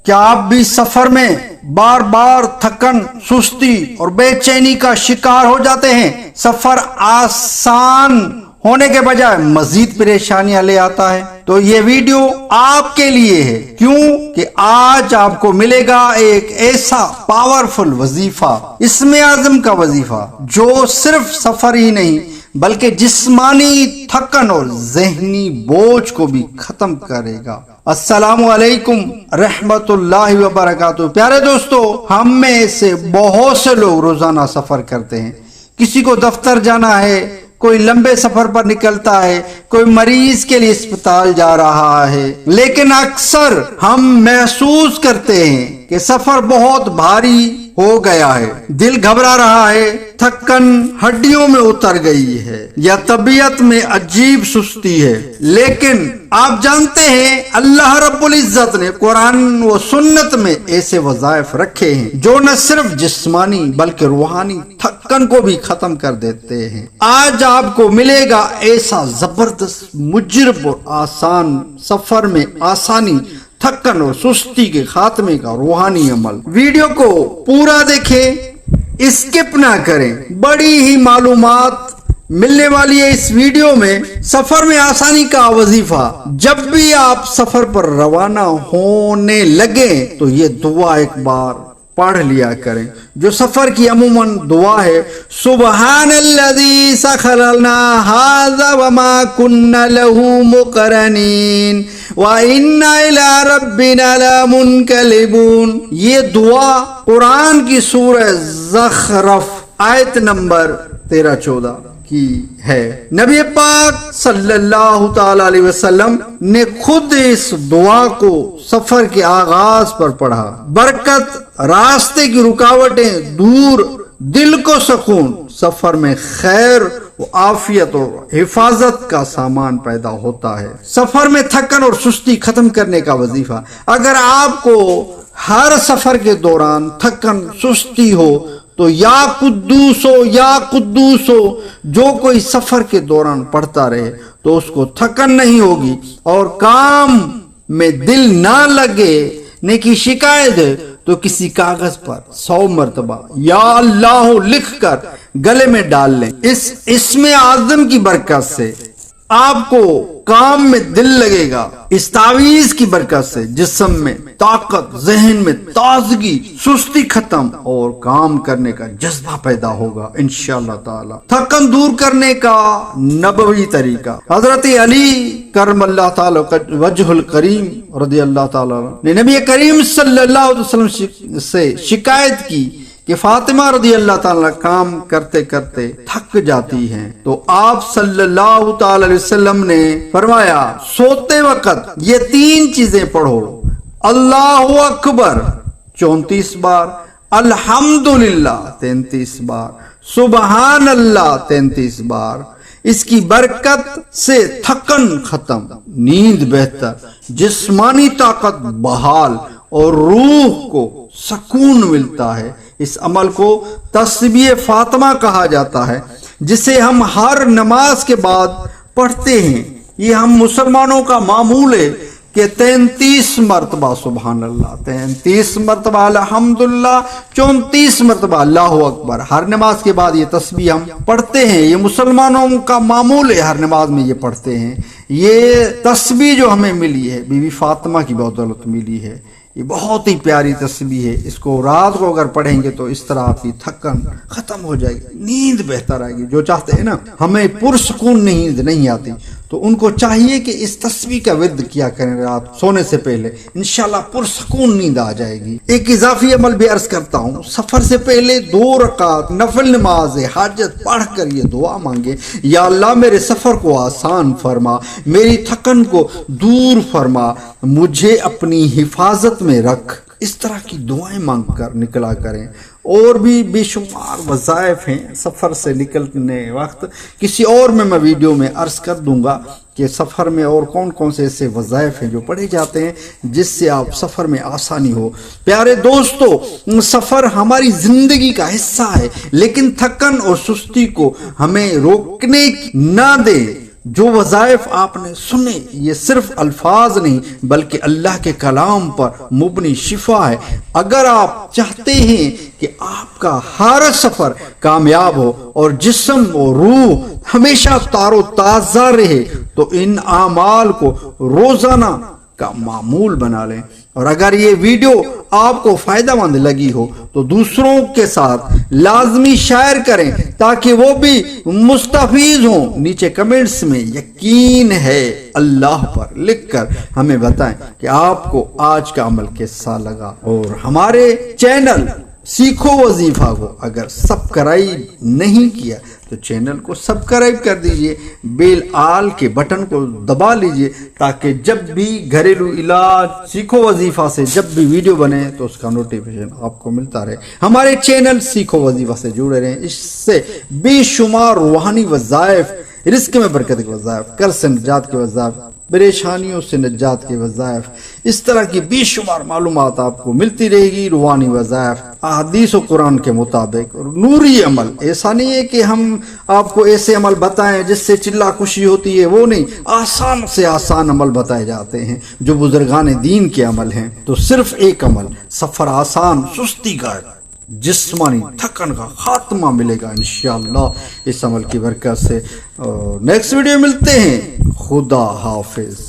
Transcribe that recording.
क्या आप भी सफर में बार बार थकन, सुस्ती और बेचैनी का शिकार हो जाते हैं? सफर आसान होने के बजाय मजीद परेशानियां ले आता है। तो ये वीडियो आपके लिए है। क्यों कि आज आपको मिलेगा एक ऐसा पावरफुल वजीफा, इसमें आजम का वजीफा, जो सिर्फ सफर ही नहीं बल्कि जिस्मानी थकन और जहनी बोझ को भी खत्म करेगा। अस्सलामु अलैकुम रहमतुल्लाहि व बरकातुहू। प्यारे दोस्तों, हम में से बहुत से लोग रोजाना सफर करते हैं। किसी को दफ्तर जाना है, कोई लंबे सफर पर निकलता है, कोई मरीज के लिए अस्पताल जा रहा है। लेकिन अक्सर हम महसूस करते हैं कि सफर बहुत भारी हो गया है, दिल घबरा रहा है, थकन हड्डियों में उतर गई है या तबीयत में अजीब सुस्ती है। लेकिन आप जानते हैं, अल्लाह रब्बुल इज्जत ने कुरान व सुन्नत में ऐसे वज़ाइफ रखे हैं जो न सिर्फ जिस्मानी बल्कि रूहानी थकन को भी खत्म कर देते हैं। आज आपको मिलेगा ऐसा जबरदस्त, मुजरब और आसान सफर में आसानी, थकन और सुस्ती के खात्मे का रूहानी अमल। वीडियो को पूरा देखें, स्किप ना करें। बड़ी ही मालूमात मिलने वाली है इस वीडियो में। सफर में आसानी का वजीफा। जब भी आप सफर पर रवाना होने लगे तो ये दुआ एक बार पढ़ लिया करें, जो सफर की अमूमन दुआ है। सुबहानल्लज़ी सखरना हाज़ा व मा कुन्ना लहू मुक़रनीन व इन्ना इला रब्बिना लमुनक़लिबून। ये दुआ कुरान की सूरह ज़ख़रफ़ आयत नंबर 13-14 की है। नबी पाक सल्लल्लाहु ताला अलैहि वसल्लम ने खुद इस दुआ को सफर के आगाज पर पढ़ा। बरकत, रास्ते की रुकावटें दूर, दिल को सुकून, सफर में खैर व आफियत और हिफाजत का सामान पैदा होता है। सफर में थकन और सुस्ती खत्म करने का वजीफा। अगर आपको हर सफर के दौरान थकन, सुस्ती हो तो या कुद्दूस हो, जो कोई सफर के दौरान पढ़ता रहे तो उसको थकन नहीं होगी और काम में दिल ना लगे। नेकी शिकायत है तो किसी कागज पर 100 मरतबा या अल्लाह लिखकर गले में डाल लें। इसमें आज़म की बरकत से आपको काम में दिल लगेगा। इस तावीज की बरकत से जिस्म में ताकत, जहन में ताजगी, सुस्ती खत्म और काम करने का जज्बा पैदा होगा इंशाअल्लाह ताला। थकन दूर करने का नबवी तरीका। हजरत अली करमल्लाहु ताला वजहुल करीम रदियल्लाहु ताला ने नबी करीम सल्लल्लाहु अलैहि वसल्लम से शिकायत की कि फातिमा रदियल्लाहु ताला काम करते करते थक जाती हैं। तो आप सल्लल्लाहु ताला अलैहि वसल्लम ने फरमाया, सोते वक्त ये 3 चीजें पढ़ो। अल्लाहु अकबर 34 बार, अल्हम्दुलिल्लाह 33 बार, सुबहान अल्लाह 33 बार। इसकी बरकत से थकन खत्म, नींद बेहतर, जिस्मानी ताकत बहाल और रूह को सुकून मिलता है। इस अमल को तस्बीह फातिमा कहा जाता है, जिसे हम हर नमाज के बाद पढ़ते हैं। ये हम मुसलमानों का मामूल है कि 33 मरतबा सुबहान अल्लाह, 33 मरतबा अल्हम्दुलिल्लाह, 34 मरतबा अल्लाहु अकबर। हर नमाज के बाद ये तस्बीह हम पढ़ते हैं। ये मुसलमानों का मामूल है, हर नमाज में ये पढ़ते हैं। ये तस्बीह जो हमें मिली है, बीवी फातिमा की बदौलत मिली है। ये बहुत ही प्यारी तस्बीह है। इसको रात को अगर पढ़ेंगे तो इस तरह आपकी थकन खत्म हो जाएगी, नींद बेहतर आएगी। जो चाहते हैं ना हमें पुरसकून नींद नहीं आती, तो उनको चाहिए कि इस तस्बीह का विर्द किया करें रात सोने से पहले, इंशाल्लाह पुरसकून नींद आ जाएगी। एक इजाफी अमल भी अर्ज करता हूँ, सफर से पहले 2 रकात नफल नमाज हाजत पढ़कर ये दुआ मांगे, या अल्लाह मेरे सफर को आसान फरमा, मेरी थकन को दूर फरमा, मुझे अपनी हिफाजत में रख। इस तरह की दुआएं मांग कर निकला करें। और भी बेशुमार वज़ाइफ हैं सफ़र से निकलने वक्त। किसी और में मैं वीडियो में अर्ज कर दूंगा कि सफ़र में और कौन कौन से ऐसे वज़ाइफ हैं जो पढ़े जाते हैं जिससे आप सफ़र में आसानी हो। प्यारे दोस्तों, सफ़र हमारी ज़िंदगी का हिस्सा है, लेकिन थकन और सुस्ती को हमें रोकने ना दे। جو وظائف آپ نے سنے یہ صرف الفاظ نہیں بلکہ اللہ کے کلام پر مبنی شفا ہے۔ اگر آپ چاہتے ہیں کہ آپ کا ہر سفر کامیاب ہو اور جسم اور روح ہمیشہ تار و تازہ رہے تو ان اعمال کو روزانہ کا معمول بنا لیں، اور اگر یہ ویڈیو آپ کو فائدہ مند لگی ہو تو دوسروں کے ساتھ لازمی شیئر کریں تاکہ وہ بھی مستفید ہوں۔ نیچے کمنٹس میں یقین ہے اللہ پر لکھ کر ہمیں بتائیں کہ آپ کو آج کا عمل کیسا لگا، اور ہمارے چینل سیکھو وظیفہ کو اگر سبسکرائب نہیں کیا تو چینل کو سبسکرائب کر دیجئے، بیل آل کے بٹن کو دبا لیجئے تاکہ جب بھی گھریلو علاج سیکھو وظیفہ سے جب بھی ویڈیو بنے تو اس کا نوٹیفیکیشن آپ کو ملتا رہے۔ ہمارے چینل سیکھو وظیفہ سے جڑے رہیں، اس سے بے شمار روحانی وظائف، رزق میں برکت کے وظائف، قرض سے نجات کے وظائف، پریشانیوں سے نجات کے وظائف، اس طرح کی بے شمار معلومات آپ کو ملتی رہے گی۔ روحانی وظائف احادیث و قرآن کے مطابق، اور نوری عمل، ایسا نہیں ہے کہ ہم آپ کو ایسے عمل بتائیں جس سے چلا خوشی ہوتی ہے، وہ نہیں، آسان سے آسان عمل بتائے جاتے ہیں جو بزرگان دین کے عمل ہیں۔ تو صرف ایک عمل، سفر آسان، سستی کا جسمانی تھکن کا خاتمہ ملے گا انشاءاللہ اس عمل کی برکت سے۔ نیکسٹ ویڈیو ملتے ہیں، خدا حافظ۔